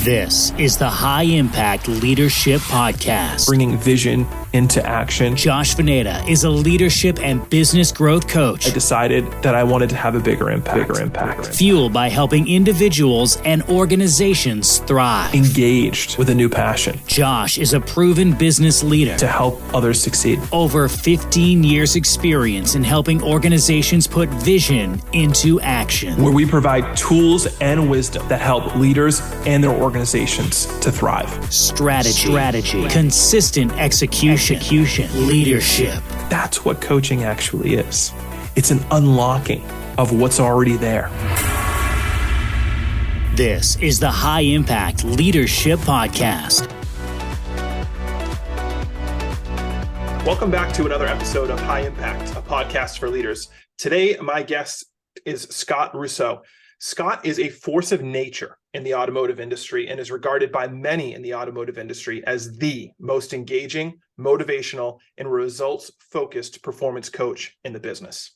This is the High Impact Leadership Podcast. Bringing vision into action. Josh Vanada is a leadership and business growth coach. I decided that I wanted to have a bigger impact. Fueled by helping individuals and organizations thrive. Engaged with a new passion. Josh is a proven business leader. To help others succeed. Over 15 years experience in helping organizations put vision into action. Where we provide tools and wisdom that help leaders and their organizations to thrive. Strategy. Consistent execution. Leadership. That's what coaching actually is. It's an unlocking of what's already there. This is the High Impact Leadership Podcast. Welcome back to another episode of High Impact, a podcast for leaders. Today, my guest is Scott Russeau. Scott is a force of nature in the automotive industry and is regarded by many in the automotive industry as the most engaging, motivational, and results-focused performance coach in the business.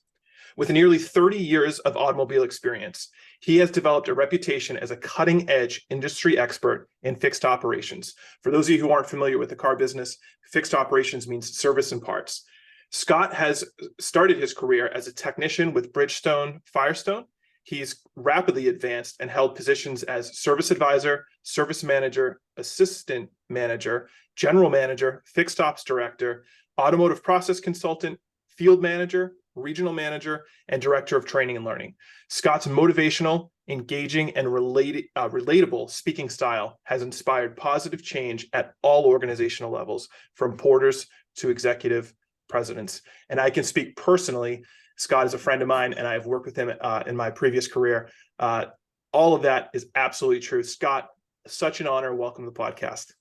With nearly 30 years of automobile experience, he has developed a reputation as a cutting-edge industry expert in fixed operations. For those of you who aren't familiar with the car business, fixed operations means service and parts. Scott has started his career as a technician with Bridgestone Firestone. He's rapidly advanced and held positions as service advisor, service manager, assistant manager, general manager, fixed ops director, automotive process consultant, field manager, regional manager, and director of training and learning. Scott's motivational, engaging, and relatable speaking style has inspired positive change at all organizational levels, from porters to executive presidents. And I can speak personally. Scott is a friend of mine, and I've worked with him in my previous career. All of that is absolutely true. Scott, such an honor. Welcome to the podcast.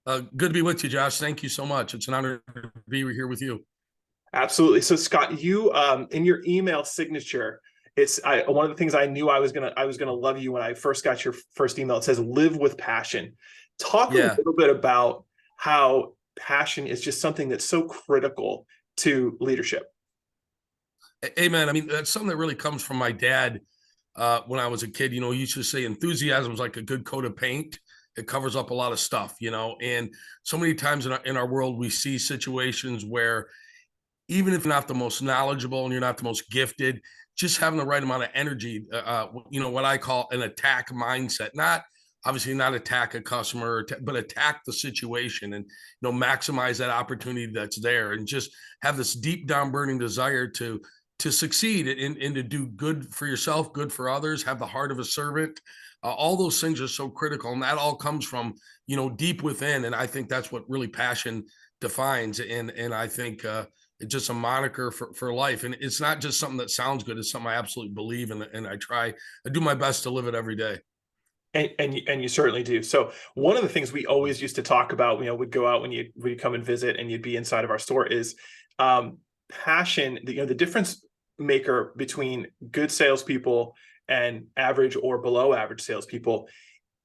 Good to be with you, Josh. Thank you so much. It's an honor to be here with you. Absolutely. So, Scott, you in your email signature, it's one of the things I knew I was gonna love you when I first got your first email. It says "Live with passion." Talk a little bit about how passion is just something that's so critical to leadership. Amen. I mean, that's something that really comes from my dad. When I was a kid, he used to say enthusiasm is like a good coat of paint. It covers up a lot of stuff, and so many times in our world, we see situations where even if you're not the most knowledgeable and you're not the most gifted, just having the right amount of energy, what I call an attack mindset, obviously not attack a customer, but attack the situation and, maximize that opportunity that's there and just have this deep down burning desire to succeed and to do good for yourself, good for others, have the heart of a servant. All those things are so critical. And that all comes from, deep within. And I think that's what really passion defines. And I think it's just a moniker for life. And it's not just something that sounds good. It's something I absolutely believe in. And I do my best to live it every day. And you certainly do. So one of the things we always used to talk about, we'd go out when you come and visit and you'd be inside of our store is passion, the difference maker between good salespeople and average or below average salespeople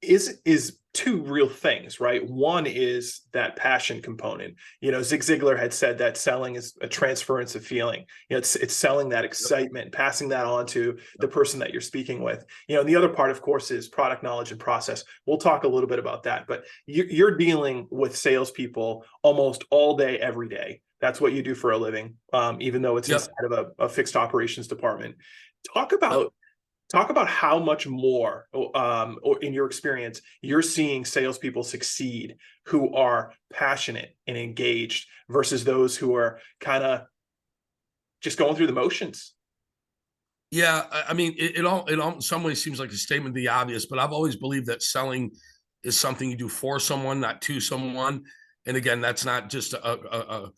is two real things, right? One is that passion component. Zig Ziglar had said that selling is a transference of feeling. It's selling that excitement, passing that on to the person that you're speaking with. And the other part, of course, is product knowledge and process. We'll talk a little bit about that, but you're dealing with salespeople almost all day, every day. That's what you do for a living, even though it's inside of a fixed operations department. Talk about how much more, or in your experience, you're seeing salespeople succeed who are passionate and engaged versus those who are kind of just going through the motions. Yeah, I mean, it all in some ways seems like a statement of the obvious, but I've always believed that selling is something you do for someone, not to someone. And again, that's not just a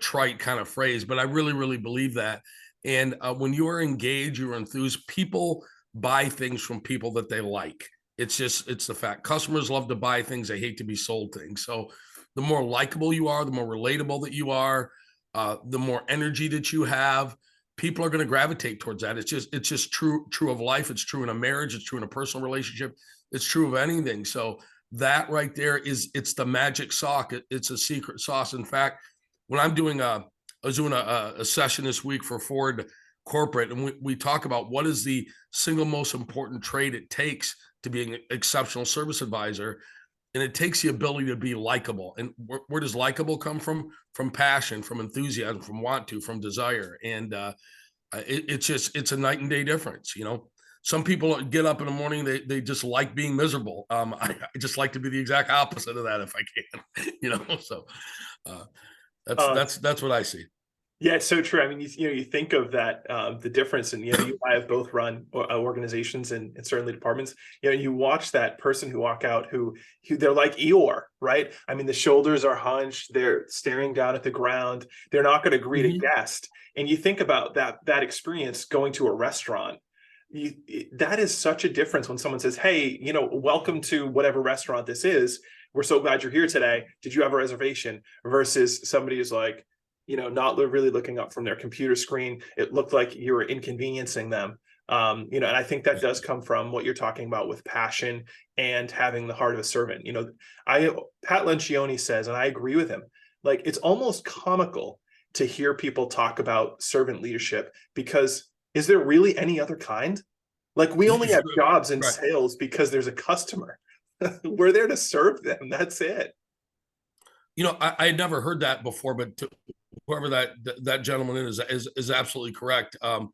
trite kind of phrase, but I really, really believe that. And when you are engaged, you're enthused, people buy things from people that they like. It's the fact. Customers love to buy things. They hate to be sold things. So the more likable you are, the more relatable that you are, the more energy that you have, people are going to gravitate towards that. It's just true of life. It's true in a marriage. It's true in a personal relationship. It's true of anything. So that right there it's the magic sauce. It's a secret sauce. In fact, when I was doing a session this week for Ford corporate, and we talk about what is the single most important trait it takes to be an exceptional service advisor. And it takes the ability to be likable. And where does likable come from? From passion, from enthusiasm, from want to, from desire. And it's a night and day difference. Some people get up in the morning, they just like being miserable. I just like to be the exact opposite of that if I can. So that's what I see. Yeah, it's so true. I mean, you think of that, the difference, and you and I have both run organizations and certainly departments. You watch that person who walk out, who they're like Eeyore, right? I mean, the shoulders are hunched, they're staring down at the ground, they're not going to greet a guest. And you think about that experience going to a restaurant. That is such a difference when someone says, "Hey, welcome to whatever restaurant this is. We're so glad you're here today. Did you have a reservation?" Versus somebody who's like, not really looking up from their computer screen. It looked like you were inconveniencing them. And I think that does come from what you're talking about with passion and having the heart of a servant. Pat Lencioni says, and I agree with him, like, it's almost comical to hear people talk about servant leadership, because is there really any other kind? Like, we only have jobs in sales because there's a customer. We're there to serve them. That's it. I had never heard that before, but whoever that gentleman is absolutely correct. That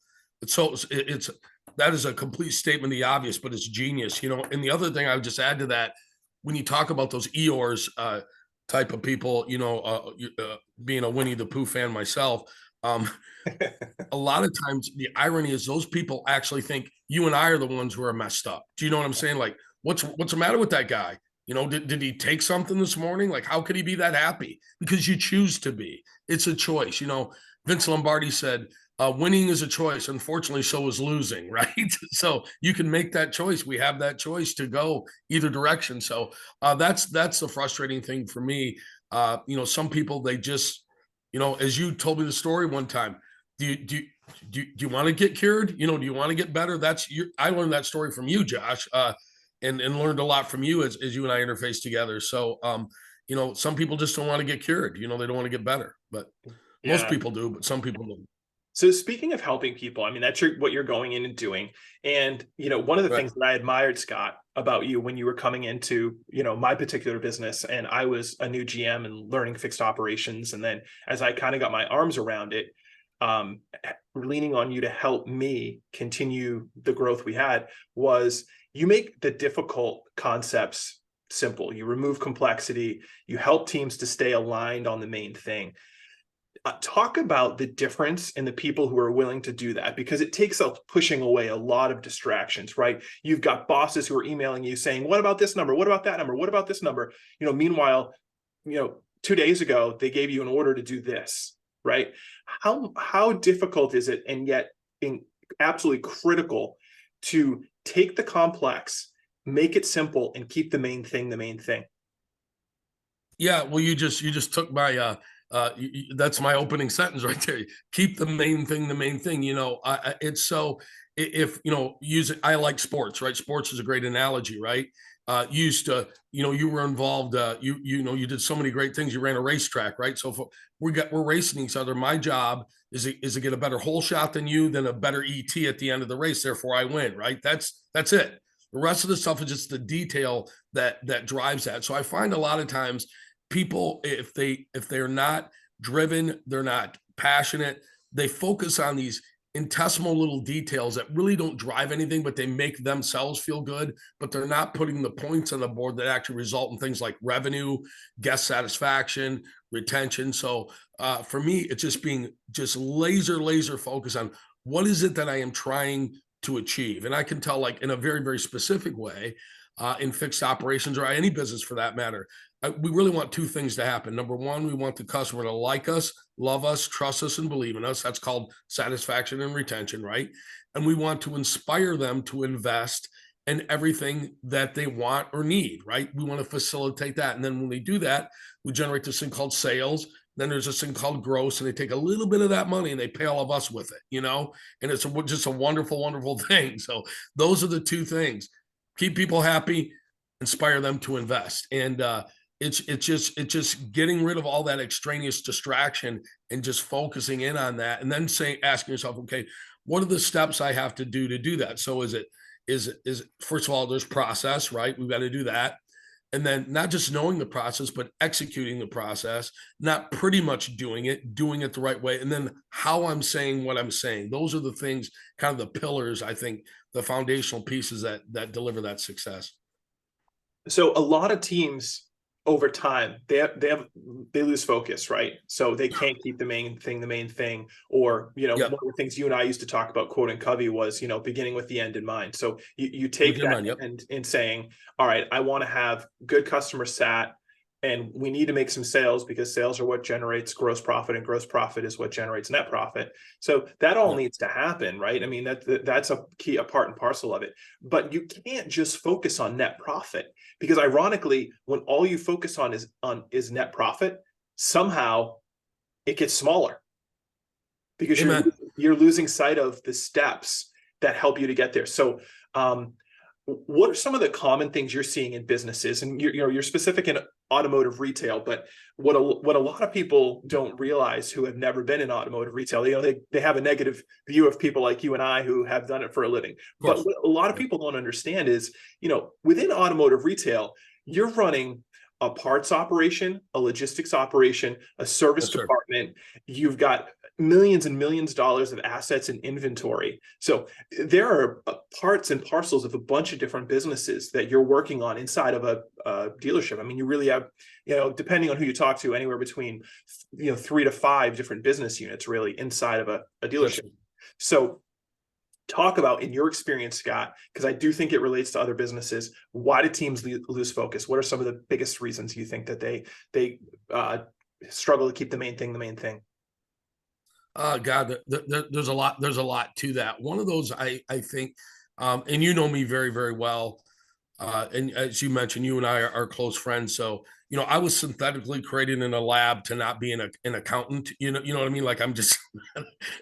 is a complete statement of the obvious, but it's genius. And the other thing I would just add to that, when you talk about those Eeyores type of people, being a Winnie the Pooh fan myself, a lot of times the irony is those people actually think you and I are the ones who are messed up. Do you know what I'm saying? Like, what's the matter with that guy? Did he take something this morning? Like, how could he be that happy? Because you choose to be. It's a choice. Vince Lombardi said, winning is a choice. Unfortunately, so is losing, right? So you can make that choice. We have that choice to go either direction. So that's the frustrating thing for me. Some people, they just, as you told me the story one time, do you want to get cured? Do you want to get better? I learned that story from you, Josh. And learned a lot from you as you and I interfaced together. So, some people just don't want to get cured. They don't want to get better, but most people do, but some people don't. So speaking of helping people, I mean, that's what you're going in and doing. And, one of the things that I admired, Scott, about you when you were coming into, my particular business, and I was a new GM and learning fixed operations. And then as I kind of got my arms around it, leaning on you to help me continue the growth we had, was you make the difficult concepts simple. You remove complexity. You help teams to stay aligned on the main thing. Talk about the difference in the people who are willing to do that, because it takes pushing away a lot of distractions, right? You've got bosses who are emailing you saying, "What about this number? What about that number? What about this number?" Meanwhile, 2 days ago, they gave you an order to do this, right? How difficult is it, and yet absolutely critical, to take the complex, make it simple, and keep the main thing the main thing? Yeah, well, you just took my that's my opening sentence right there. Keep the main thing the main thing. It's so, if use it. I like sports, right? Sports is a great analogy, right? Used to, you were involved. You did so many great things. You ran a racetrack, right? So if we're racing each other, my job is to get a better hole shot than you, then a better ET at the end of the race. Therefore, I win, right? That's it. The rest of the stuff is just the detail that drives that. So I find a lot of times people, if they're not driven, they're not passionate, they focus on these intestinal little details that really don't drive anything, but they make themselves feel good, but they're not putting the points on the board that actually result in things like revenue, guest satisfaction, retention. So for me, it's just being laser focused on what is it that I am trying to achieve. And I can tell, like, in a very, very specific way, in fixed operations, or any business for that matter, we really want two things to happen. Number one, we want the customer to like us, love us, trust us, and believe in us. That's called satisfaction and retention, right? And we want to inspire them to invest in everything that they want or need, right? We want to facilitate that. And then when we do that, we generate this thing called sales. Then there's this thing called gross, and they take a little bit of that money and they pay all of us with it, and it's just a wonderful, wonderful thing. So those are the two things: keep people happy, inspire them to invest. And it's just getting rid of all that extraneous distraction and just focusing in on that, and then asking yourself, okay, what are the steps I have to do that? So is it is first of all, there's process, right? We've got to do that. And then not just knowing the process, but executing the process, not pretty much doing it the right way. And then how I'm saying what I'm saying. Those are the things, kind of the pillars, I think, the foundational pieces that deliver that success. So a lot of teams over time, they lose focus, right? So they can't keep the main thing, or, you know, Yep. one of the things you and I used to talk about, quote and Covey, was, you know, beginning with the end in mind. So you take that Yep. and in saying, all right, I want to have good customer sat, and we need to make some sales, because sales are what generates gross profit, and gross profit is what generates net profit. So that all Yep. needs to happen, right? I mean, that's a part and parcel of it. But you can't just focus on net profit, because ironically, when all you focus on is net profit, somehow it gets smaller, because you're losing sight of the steps that help you to get there. So what are some of the common things you're seeing in businesses? And you're specific in automotive retail, but what a lot of people don't realize, who have never been in automotive retail, you know, they have a negative view of people like you and I who have done it for a living. But what a lot of people don't understand is, you know, within automotive retail, you're running a parts operation, a logistics operation, a service department. You've got millions and millions of dollars of assets and inventory. So there are parts and parcels of a bunch of different businesses that you're working on inside of a dealership. I mean, you really have, you know, depending on who you talk to, anywhere between, you know, 3 to 5 different business units really inside of a dealership. So talk about, in your experience, Scott, because I do think it relates to other businesses, why do teams lose focus? What are some of the biggest reasons you think that they struggle to keep the main thing? God, there's a lot to that. One of those, I think, and you know me very, very well. And as you mentioned, you and I are close friends. So, you know, I was synthetically created in a lab to not be an accountant. You know what I mean? Like, I'm just,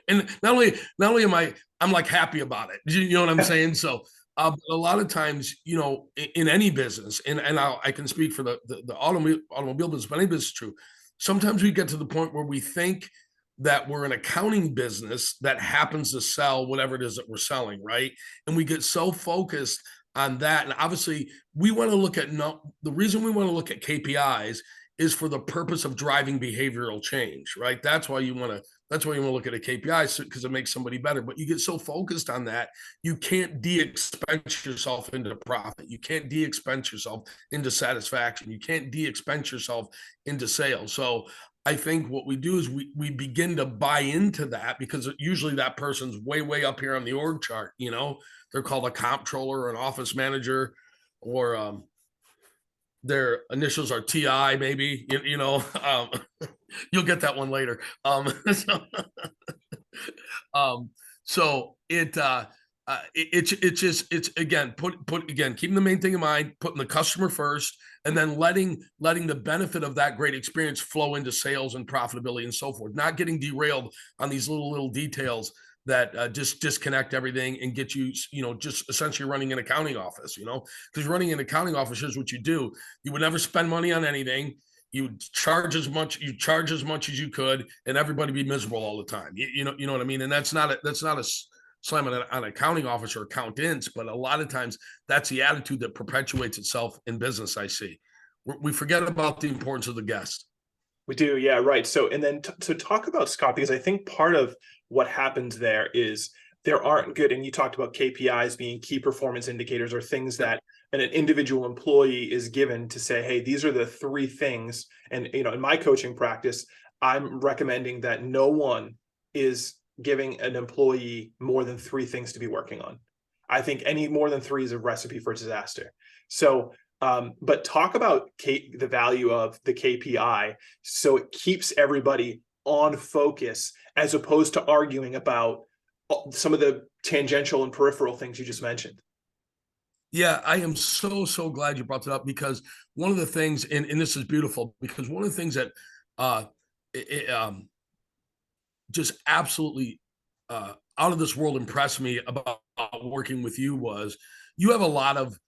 and not only am I'm like happy about it. You know what I'm saying? So, a lot of times, you know, in any business, and I can speak for the automobile business, but any business is true. Sometimes we get to the point where we think that we're an accounting business that happens to sell whatever it is that we're selling, right? And we get so focused on that. And obviously, we want to look at the reason we want to look at KPIs is for the purpose of driving behavioral change, right? That's why you want to look at a KPI, because it makes somebody better. But you get so focused on that, you can't de-expense yourself into profit. You can't de-expense yourself into satisfaction. You can't de-expense yourself into sales. So I think what we do is we begin to buy into that, because usually that person's way up here on the org chart. You know, they're called a comptroller or an office manager, or their initials are TI, maybe. You know, you'll get that one later. So it's again, keeping the main thing in mind, putting the customer first, and then letting the benefit of that great experience flow into sales and profitability and so forth. Not getting derailed on these little details that just disconnect everything and get you, you know, just essentially running an accounting office. You know, because running an accounting office is what you do. You would never spend money on anything. You charge as much as you could, and everybody be miserable all the time. You know what I mean? And that's not a slam on accounting office or accountants, but a lot of times that's the attitude that perpetuates itself in business. I see. We forget about the importance of the guest. We do, yeah, right. So, and then to talk about, Scott, because I think part of what happens there is there aren't good, and you talked about KPIs being key performance indicators, or things that an individual employee is given to say, hey, these are the 3 things. And, you know, in my coaching practice, I'm recommending that no one is giving an employee more than 3 things to be working on. I think any more than 3 is a recipe for disaster. So, but talk about the value of the KPI, so it keeps everybody on focus, as opposed to arguing about some of the tangential and peripheral things you just mentioned. Yeah, I am so glad you brought it up, because one of the things, and this is beautiful, because one of the things that just absolutely out of this world impressed me about working with you was, you have a lot of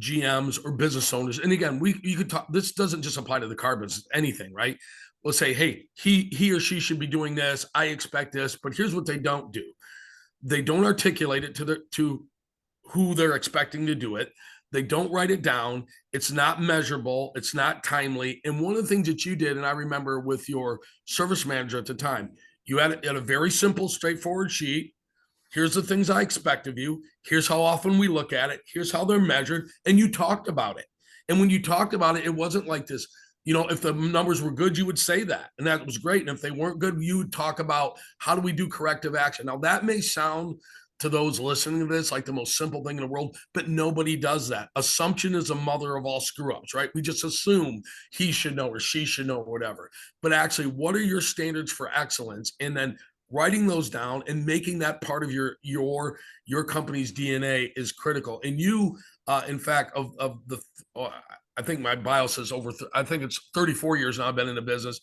GMs or business owners. And again, you could talk, this doesn't just apply to the car business, anything, right? We'll say, hey, he or she should be doing this. I expect this, but here's what they don't do. They don't articulate it to who they're expecting to do it. They don't write it down. It's not measurable. It's not timely. And one of the things that you did, and I remember with your service manager at the time, you had a very simple, straightforward sheet. Here's the things I expect of you. Here's how often we look at it. Here's how they're measured. And you talked about it. And when you talked about it, it wasn't like this, if the numbers were good, you would say that. And that was great. And if they weren't good, you would talk about how do we do corrective action. Now, that may sound to those listening to this like the most simple thing in the world, but nobody does that. Assumption is a mother of all screw ups, right? We just assume he should know or she should know or whatever. But actually, what are your standards for excellence? And then writing those down and making that part of your company's DNA is critical. And you, in fact, I think my bio says I think it's 34 years now I've been in the business.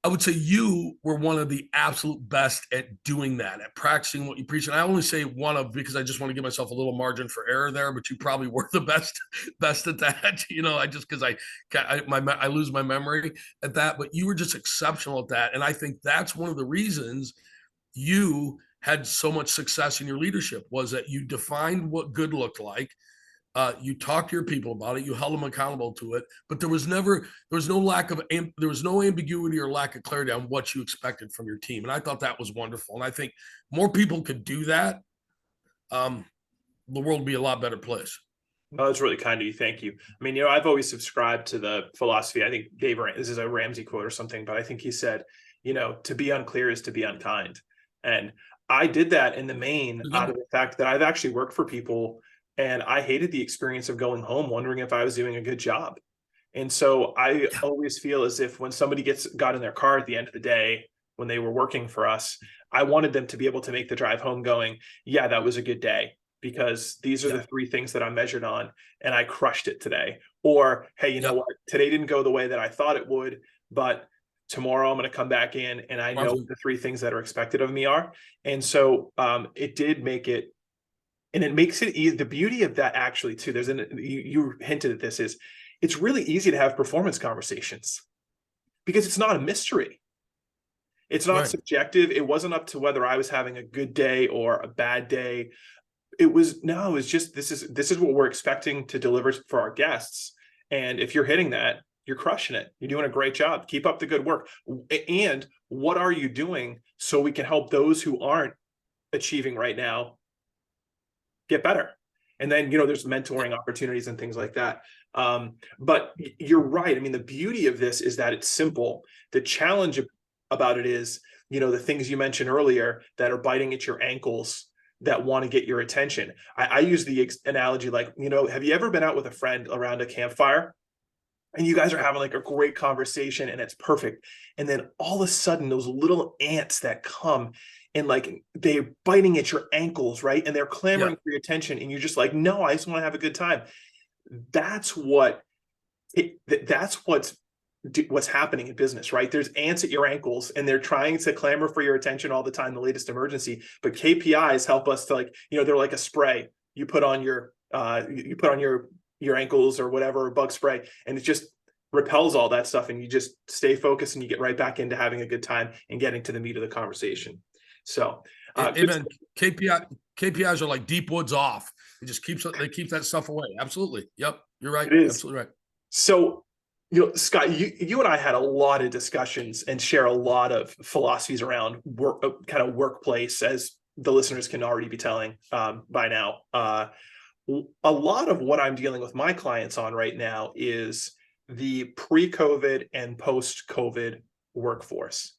I would say you were one of the absolute best at doing that, at practicing what you preach. And I only say one of because I just want to give myself a little margin for error there, but you probably were the best at that. I just because I lose my memory at that, but you were just exceptional at that. And I think that's one of the reasons you had so much success in your leadership was that you defined what good looked like. You talked to your people about it. You held them accountable to it, but there was no ambiguity or lack of clarity on what you expected from your team. And I thought that was wonderful. And I think more people could do that. The world would be a lot better place. No, that's really kind of you. Thank you. I mean, I've always subscribed to the philosophy. I think this is a Ramsey quote or something, but I think he said, to be unclear is to be unkind. And I did that in the main out of the fact that I've actually worked for people and I hated the experience of going home wondering if I was doing a good job. And so I always feel as if when somebody got in their car at the end of the day, when they were working for us, I wanted them to be able to make the drive home going, yeah, that was a good day because these are the three things that I measured on and I crushed it today. Or, hey, you know what? Today didn't go the way that I thought it would, but tomorrow I'm going to come back in and I know the three things that are expected of me are. And so it did make it, and it makes it easy. The beauty of that actually too, you hinted at this, is it's really easy to have performance conversations because it's not a mystery. It's not subjective. It wasn't up to whether I was having a good day or a bad day. It was just, this is what we're expecting to deliver for our guests. And if you're hitting that, you're crushing it. You're doing a great job. Keep up the good work. And what are you doing so we can help those who aren't achieving right now get better? And then, there's mentoring opportunities and things like that. But you're right. I mean, the beauty of this is that it's simple. The challenge about it is, the things you mentioned earlier that are biting at your ankles that want to get your attention. I use the analogy like, have you ever been out with a friend around a campfire and you guys are having like a great conversation and it's perfect. And then all of a sudden those little ants that come and like they're biting at your ankles, right? And they're clamoring for your attention. And you're just like, no, I just want to have a good time. That's what's happening in business, right? There's ants at your ankles and they're trying to clamor for your attention all the time, the latest emergency. But KPIs help us to they're like a spray you put on your ankles or whatever, bug spray, and it just repels all that stuff. And you just stay focused and you get right back into having a good time and getting to the meat of the conversation. So, amen. KPIs are like deep woods off. They keep that stuff away. Absolutely. Yep. You're right. Absolutely right. So, Scott, you and I had a lot of discussions and share a lot of philosophies around work, kind of workplace, as the listeners can already be telling by now. A lot of what I'm dealing with my clients on right now is the pre-COVID and post-COVID workforce.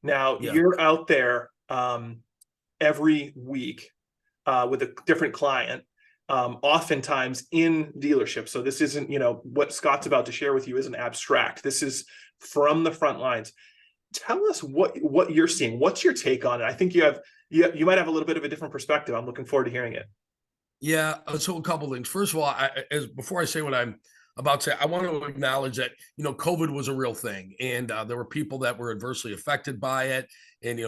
Now, you're out there every week with a different client, oftentimes in dealership. So this isn't, what Scott's about to share with you isn't abstract. This is from the front lines. Tell us what you're seeing. What's your take on it? I think you might have a little bit of a different perspective. I'm looking forward to hearing it. Yeah. So a couple of things. First of all, before I say what I'm about to say, I want to acknowledge that, COVID was a real thing. And there were people that were adversely affected by it. And,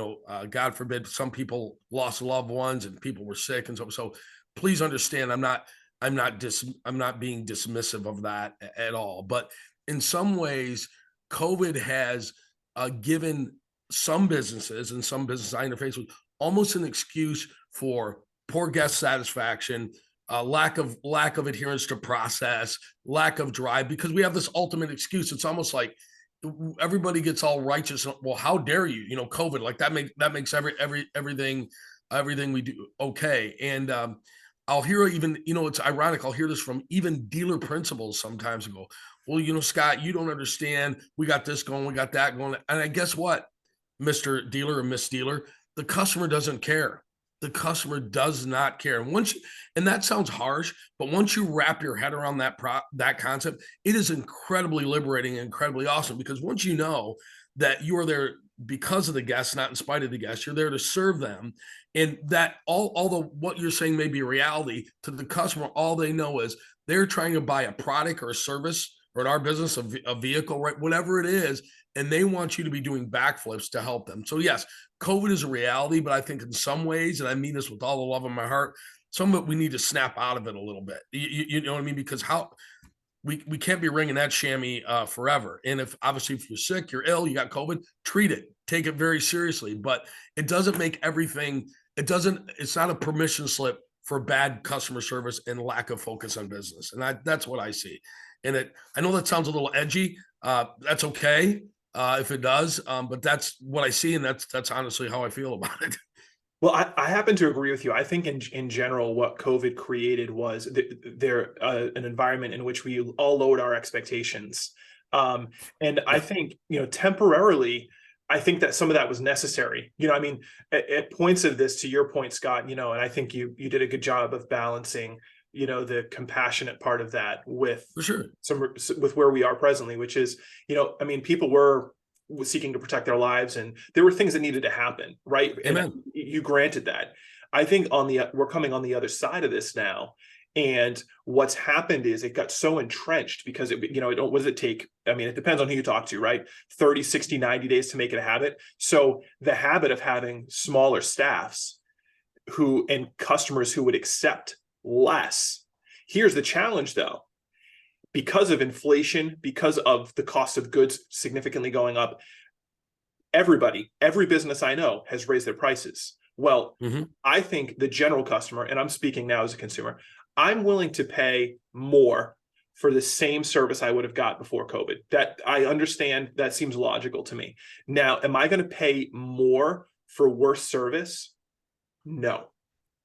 God forbid, some people lost loved ones and people were sick. And so please understand, I'm not being dismissive of that at all. But in some ways, COVID has given some businesses and some business I interface with almost an excuse for poor guest satisfaction, lack of adherence to process, lack of drive, because we have this ultimate excuse. It's almost like everybody gets all righteous. Well, how dare you? COVID, like that makes everything we do okay. And I'll hear even, it's ironic. I'll hear this from even dealer principals sometimes and go, well, Scott, you don't understand. We got this going, we got that going. And I guess what, Mr. Dealer or Miss Dealer, the customer doesn't care. The customer does not care. And that sounds harsh, but once you wrap your head around that concept, it is incredibly liberating and incredibly awesome, because once you know that you are there because of the guests, not in spite of the guests, you're there to serve them. And that although what you're saying may be a reality to the customer, all they know is they're trying to buy a product or a service, or in our business, a vehicle, right? Whatever it is. And they want you to be doing backflips to help them. So yes, COVID is a reality, but I think in some ways, and I mean this with all the love in my heart, some of it we need to snap out of it a little bit. You know what I mean? Because we can't be ringing that chamois forever. And if you're sick, you're ill, you got COVID, treat it, take it very seriously. But it doesn't make everything. It's not a permission slip for bad customer service and lack of focus on business. And that's what I see. And I know that sounds a little edgy. That's okay. If it does, but that's what I see, and that's honestly how I feel about it. Well, I happen to agree with you. I think in general, what COVID created was an environment in which we all lowered our expectations, and I think temporarily, I think that some of that was necessary. I mean, at points of this, to your point, Scott, and I think you did a good job of balancing the compassionate part of that with for sure with where we are presently, which is, I mean, people were seeking to protect their lives, and there were things that needed to happen, right? Amen. And you granted that. I think we're coming on the other side of this now. And what's happened is it got so entrenched because what does it take? I mean, it depends on who you talk to, right? 30, 60, 90 days to make it a habit. So the habit of having smaller staffs and customers who would accept less. Here's the challenge though. Because of inflation, because of the cost of goods significantly going up, every business I know has raised their prices. Well, I think the general customer, and I'm speaking now as a consumer, I'm willing to pay more for the same service I would have got before COVID. That I understand, that seems logical to me. Now, am I going to pay more for worse service? No.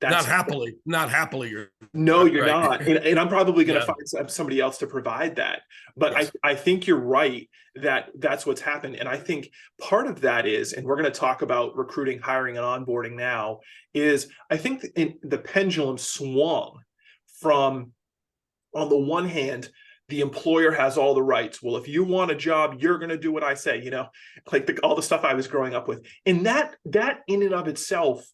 Not happily. No, you're not. And I'm probably going to find somebody else to provide that. But yes. I think you're right that that's what's happened. And I think part of that is, and we're going to talk about recruiting, hiring, and onboarding now, is I think the pendulum swung from, on the one hand, the employer has all the rights. Well, if you want a job, you're going to do what I say, like all the stuff I was growing up with. And that in and of itself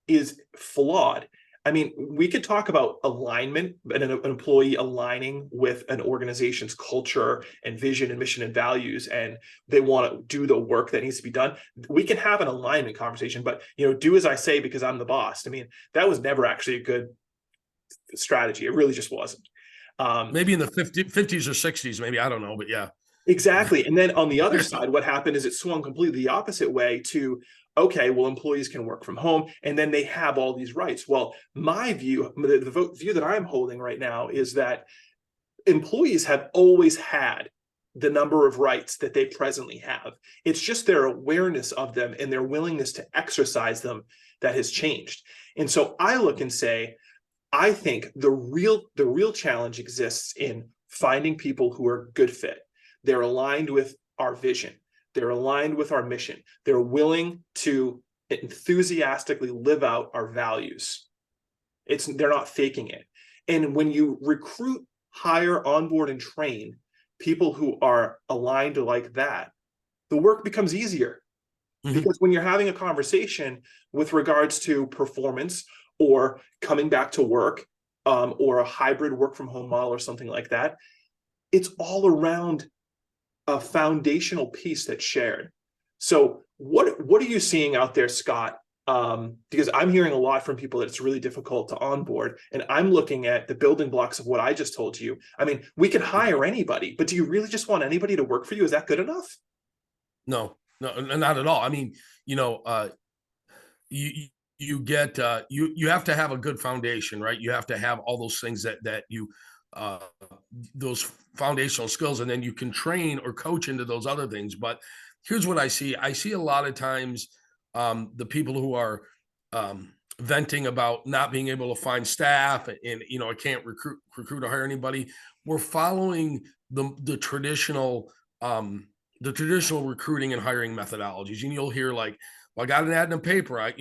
is flawed. I mean, we could talk about alignment and an employee aligning with an organization's culture and vision and mission and values, and they want to do the work that needs to be done. We can have an alignment conversation, but do as I say because I'm the boss. I mean, that was never actually a good strategy. It really just wasn't. Maybe in the 50s or 60s, maybe, I don't know, but yeah. Exactly. And then on the other side, what happened is it swung completely the opposite way to, okay, well, employees can work from home and then they have all these rights. Well, my view, the view that I'm holding right now is that employees have always had the number of rights that they presently have. It's just their awareness of them and their willingness to exercise them that has changed. And so I look and say, I think the real challenge exists in finding people who are good fit. They're aligned with our vision. They're aligned with our mission. They're willing to enthusiastically live out our values. They're not faking it. And when you recruit, hire, onboard, and train people who are aligned like that, the work becomes easier. Because when you're having a conversation with regards to performance or coming back to work, or a hybrid work from home model or something like that, it's all around a foundational piece that's shared. So what are you seeing out there, Scott? Because I'm hearing a lot from people that it's really difficult to onboard, and I'm looking at the building blocks of what I just told you. I mean, we could hire anybody, but do you really just want anybody to work for you? Is that good enough? No, not at all. I mean, you you get you have to have a good foundation, right? You have to have all those things that you those foundational skills, and then you can train or coach into those other things. But here's what I see a lot of times, the people who are venting about not being able to find staff, and I can't recruit or hire anybody. We're following the traditional recruiting and hiring methodologies, and you'll hear like, well, I got an ad in the paper,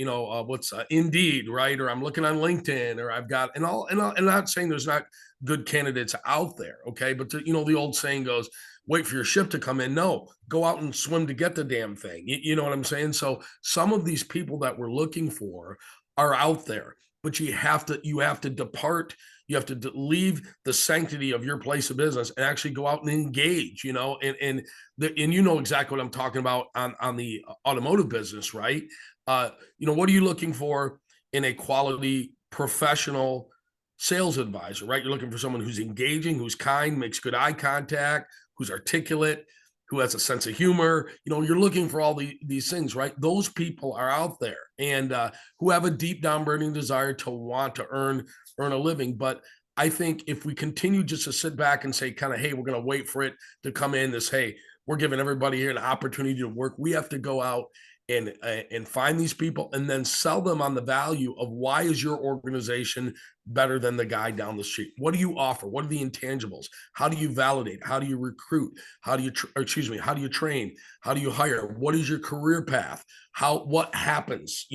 what's Indeed, right? Or I'm looking on LinkedIn, or I've got, and I'm not saying there's not good candidates out there, okay? But the old saying goes, wait for your ship to come in. No, go out and swim to get the damn thing. You know what I'm saying? So some of these people that we're looking for are out there, but you have to depart. You have to leave the sanctity of your place of business and actually go out and engage, and you know exactly what I'm talking about on the automotive business, right? What are you looking for in a quality professional sales advisor, right? You're looking for someone who's engaging, who's kind, makes good eye contact, who's articulate, who has a sense of humor. You're looking for all these things, right? Those people are out there, and who have a deep down burning desire to want to earn a living. But I think if we continue just to sit back and say kind of, hey, we're going to wait for it to come in, hey, we're giving everybody here an opportunity to work. We have to go out and find these people and then sell them on the value of why is your organization better than the guy down the street? What do you offer? What are the intangibles? How do you validate? How do you recruit? How do you train? How do you hire? What is your career path? What happens?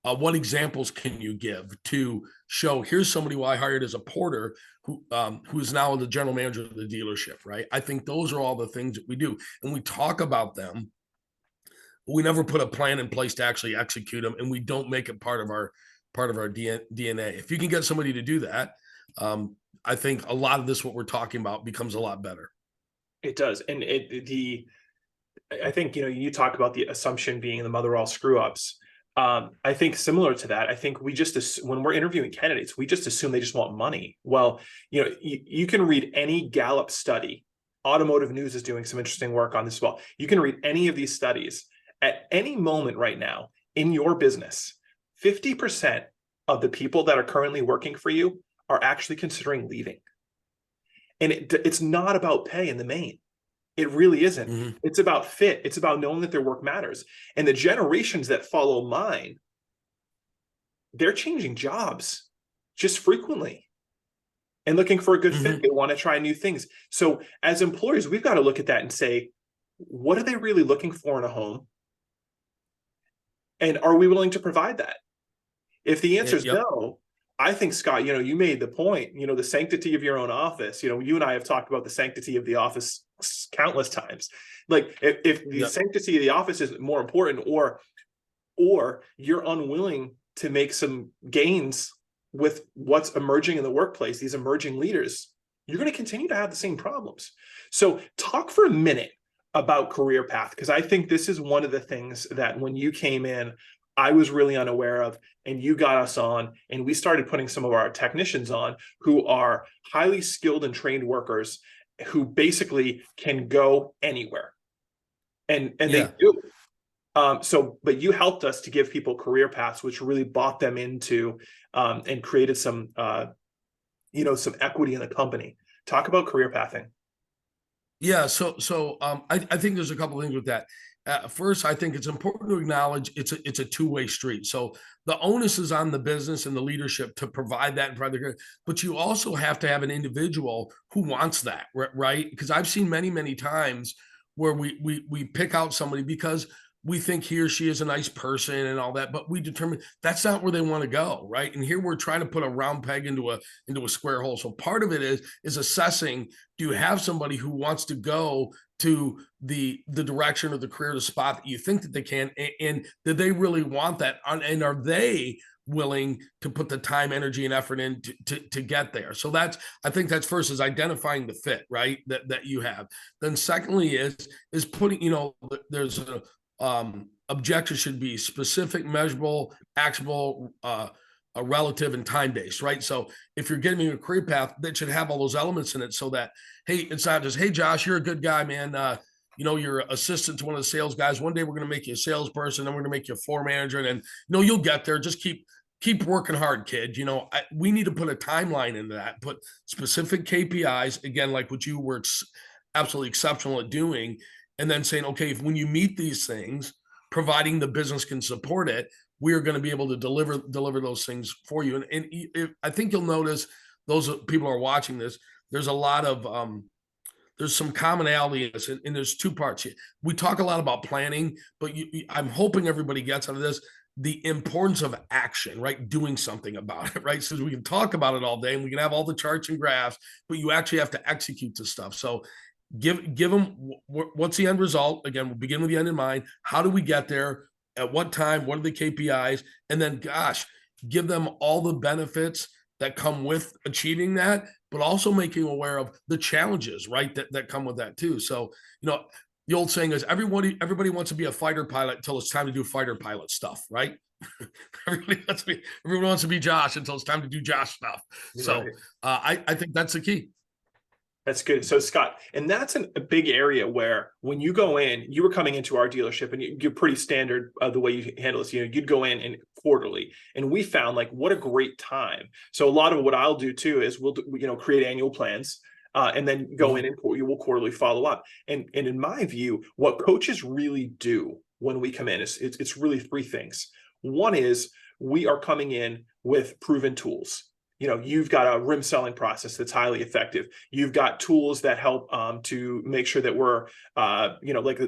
What examples can you give to show here's somebody who I hired as a porter who is now the general manager of the dealership, right? I think those are all the things that we do, and we talk about them. We never put a plan in place to actually execute them, and we don't make it part of our DNA. If you can get somebody to do that, I think a lot of this, what we're talking about, becomes a lot better. It does. And I think, you talk about the assumption being the mother of all screw ups. I think similar to that, I think we when we're interviewing candidates, we just assume they just want money. Well, you can read any Gallup study. Automotive News is doing some interesting work on this as well. You can read any of these studies. At any moment right now in your business, 50% of the people that are currently working for you are actually considering leaving. And it's not about pay in the main. It really isn't. Mm-hmm. It's about fit. It's about knowing that their work matters. And the generations that follow mine, they're changing jobs just frequently and looking for a good mm-hmm. fit. They want to try new things. So as employers, we've got to look at that and say, what are they really looking for in a home? And are we willing to provide that? If the answer is no, I think, Scott, you made the point, the sanctity of your own office. You and I have talked about the sanctity of the office countless times. Like if the sanctity of the office is more important, or you're unwilling to make some gains with what's emerging in the workplace, these emerging leaders, you're going to continue to have the same problems. So talk for a minute about career path, because I think this is one of the things that when you came in, I was really unaware of, and you got us on, and we started putting some of our technicians on who are highly skilled and trained workers who basically can go anywhere. And they do. But you helped us to give people career paths, which really bought them into and created some equity in the company. Talk about career pathing. Yeah. So I think there's a couple of things with that. First, I think it's important to acknowledge it's a two-way street. So the onus is on the business and the leadership to provide that, but you also have to have an individual who wants that, right? Because I've seen many, many times where we pick out somebody because we think he or she is a nice person and all that, but we determine that's not where they want to go, right? And here we're trying to put a round peg into a square hole. So part of it is assessing, do you have somebody who wants to go to the direction of the career, the spot that you think that they can, and do they really want that? And are they willing to put the time, energy, and effort in to get there? So I think that's first, is identifying the fit, right? That you have. Then secondly is putting, there's objectives should be specific, measurable, actionable, relative, and time-based, right? So if you're getting a career path, that should have all those elements in it, so that, hey, it's not just, hey, Josh, you're a good guy, man. you're assistant to one of the sales guys. One day we're going to make you a salesperson, then we're going to make you a floor manager, and then you'll get there. Just keep working hard, kid. We need to put a timeline into that, put specific KPIs, again, like what you were absolutely exceptional at doing, and then saying, okay, if when you meet these things, providing the business can support it, we are going to be able to deliver those things for you. And I think you'll notice, those people who are watching this, there's a lot of there's some commonality in this, and there's two parts here. We talk a lot about planning, but I'm hoping everybody gets out of this the importance of action, right? Doing something about it, right? So we can talk about it all day and we can have all the charts and graphs, but you actually have to execute the stuff. So give them what's the end result. Again, we'll begin with the end in mind. How do we get there? At what time? What are the KPIs? And then, gosh, give them all the benefits that come with achieving that, but also making aware of the challenges, right? That come with that too. So, the old saying is everybody wants to be a fighter pilot until it's time to do fighter pilot stuff, right? Everyone wants to be Josh until it's time to do Josh stuff. So I think that's the key. That's good. So Scott, and that's a big area where when you go in, you were coming into our dealership and you're pretty standard the way you handle this. You'd go in and quarterly, and we found like what a great time. So a lot of what I'll do too is we'll create annual plans. And then go in and you will quarterly follow up. And in my view, what coaches really do when we come in is it's really three things. One is we are coming in with proven tools. You've got a rim selling process that's highly effective. You've got tools that help to make sure that we're, like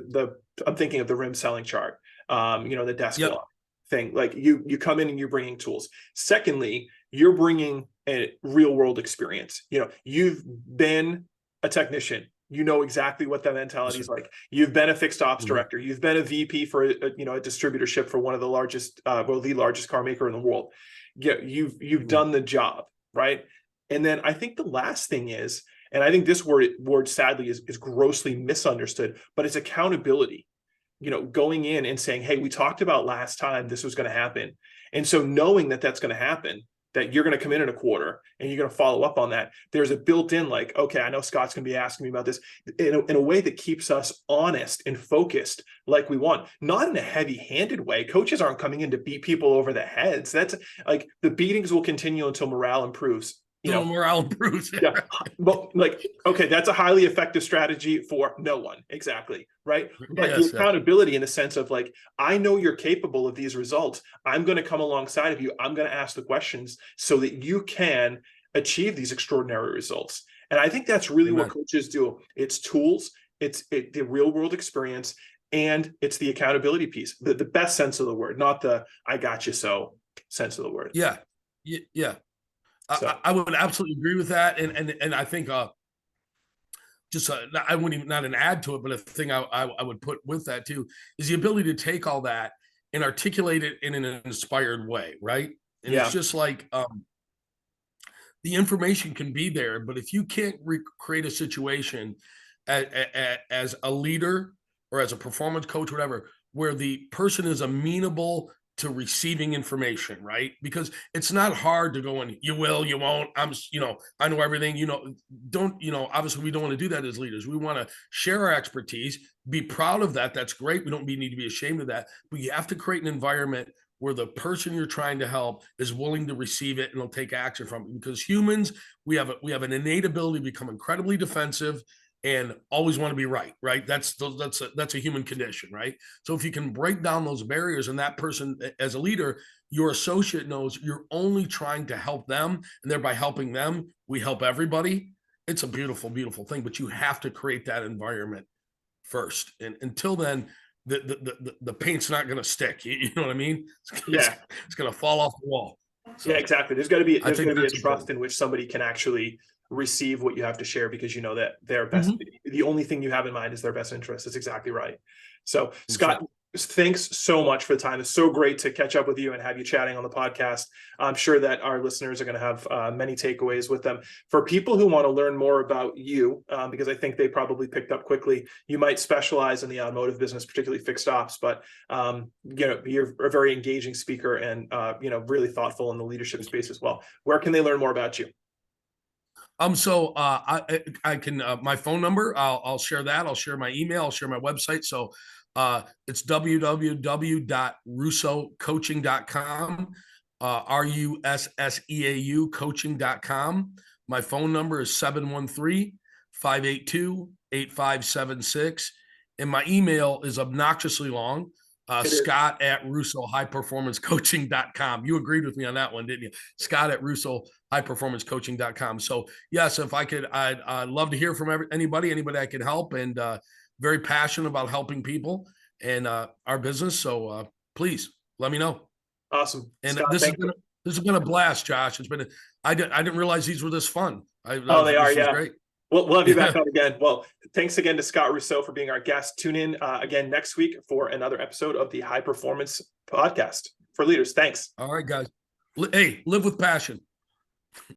I'm thinking of the rim selling chart, the desk block thing. Like you come in and you're bringing tools. Secondly, you're bringing a real world experience. You've been a technician. You know exactly what that mentality is like. You've been a fixed ops director. You've been a VP for a distributorship for one of the largest, the largest car maker in the world. You've done the job, right? And then I think the last thing is, and I think this word sadly is grossly misunderstood, but it's accountability. Going in and saying, hey, we talked about last time this was going to happen. And so knowing that that's going to happen, that you're going to come in a quarter and you're going to follow up on that, there's a built-in like, okay, I know Scott's going to be asking me about this in a way that keeps us honest and focused like we want, not in a heavy-handed way. Coaches aren't coming in to beat people over the heads. That's like the beatings will continue until morale improves. Morale improves. Yeah. Well, okay, that's a highly effective strategy for no one. Exactly. Right. But the accountability in the sense of like, I know you're capable of these results. I'm going to come alongside of you. I'm going to ask the questions so that you can achieve these extraordinary results. And I think that's really what coaches do. It's tools, it's the real world experience, and it's the accountability piece, the best sense of the word, not the I got you so sense of the word. Yeah. Yeah. So. I would absolutely agree with that, and I think I wouldn't even not an add to it, but a thing I would put with that too is the ability to take all that and articulate it in an inspired way, right? And it's just like the information can be there, but if you can't create a situation as a leader or as a performance coach, whatever, where the person is amenable to receiving information, right? Because it's not hard to go in, you will, you won't, I know everything, obviously we don't want to do that as leaders. We want to share our expertise, be proud of that. That's great. We don't need to be ashamed of that, but you have to create an environment where the person you're trying to help is willing to receive it and they'll take action from it. Because humans, we have an innate ability to become incredibly defensive and always want to be right? That's a human condition, right? So if you can break down those barriers, and that person as a leader, your associate knows you're only trying to help them, and thereby helping them, we help everybody. It's a beautiful, beautiful thing, but you have to create that environment first. And until then, the paint's not going to stick. You know what I mean? It's going to fall off the wall. So, yeah, exactly. There's got to be a trust in which somebody can actually receive what you have to share, because you know that their best, the only thing you have in mind is their best interest. That's exactly right. So Scott, thanks so much for the time. It's so great to catch up with you and have you chatting on the podcast. I'm sure that our listeners are going to have many takeaways with them. For people who want to learn more about you, because I think they probably picked up quickly, you might specialize in the automotive business, particularly fixed ops, but you're a very engaging speaker and really thoughtful in the leadership space as well. Where can they learn more about you? I can my phone number. I'll share that. I'll share my email. I'll share my website. So it's www.russeaucoaching.com. RUSSEAU coaching.com. My phone number is 713-582-8576. And my email is obnoxiously long. Scott at RusseauHighPerformanceCoaching.com. You agreed with me on that one, didn't you? Scott at RusseauHighPerformanceCoaching.com. So yes, if I could, I'd love to hear from anybody I can help, and very passionate about helping people and our business. So please let me know. Awesome. And Scott, this has been a blast, Josh. I didn't realize these were this fun. They are. Yeah. Great. We'll have you back on again. Well, thanks again to Scott Russeau for being our guest. Tune in again next week for another episode of the High Performance Podcast for Leaders. Thanks. All right, guys. Hey, live with passion.